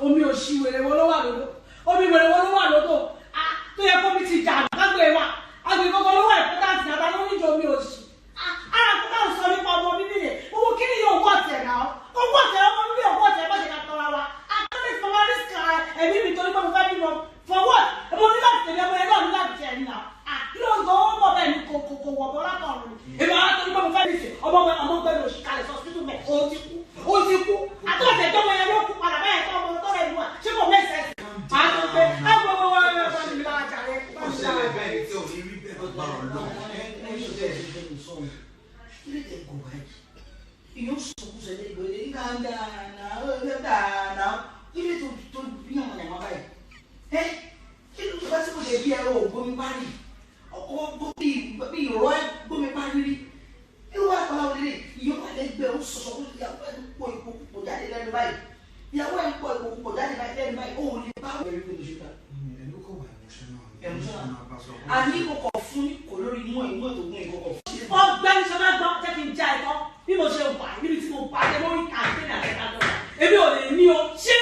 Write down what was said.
Omi òṣìwèrè wo ló wà lódò? Omi wèrè wo ló wà lódò? Tó yẹ kó mi ti jà lágbè wa. Àgbè gbogbo ló wà ìpótáǹtì náà ló níjọ omi òṣì. Ara kó máa ń sọ nípa ọmọ bíbí rẹ̀. Owó kí ni yóò wọ́ ọ̀tẹ̀ náà? Owó ọ̀tẹ̀ ọmọ bíbí ọ̀wọ́ ọ̀tẹ̀ bá ṣe ká tọ́ra wa. Akọ́lé ti máa risk ẹ̀mí mi torí pé mo fẹ́ bímọ. For what? Mo ní láti tẹ̀lé ọmọ ẹgbẹ́ mi láti tẹ̀lé náà. Kí ló ń sọ owó mọ̀ bẹ́ẹ̀ ni kò wọ̀ bọ́ látọ̀run. Èmi àwọn torí pé mo fẹ́ bísí ọmọ ọgbẹ́ mi ò ṣì kalẹ̀ sọ sídùú mẹ́. Ó ti kú. Ó ti kú. Àtọ́jẹ̀ tó mọ ẹyẹ ló kú padà bẹ́ẹ̀ tó ọmọ tó rẹ̀ lù wá. Ṣé kò mẹ́sẹ̀? Àtọ́jẹ̀ agbègbè wọn ẹ̀ bá mi lára jàre. Ó ṣẹlẹ̀ bẹ́ẹ̀ tí ò ní rí bẹ́ẹ̀ bá ọ̀rọ̀ náà. Io sono così di quelli che andano, io tu non ne mai. Che tu faccio così via o come pari. O come roe come pari. Io guardo la lì, io guardo il bello so così poi poggiare le vai. Io guardo poi poggiare le vai o li pago per il città. Amico confuni colori muy molto muy poco. Ọ̀gbẹ́ni sọ máa gbọ́ jẹ́ kí n já ẹ̀kọ́ bí mo ṣe wà níbi tí mo bá dé lórí kàńtẹ́nì àtẹ̀kájọ́ èmi ò lè ní o ṣé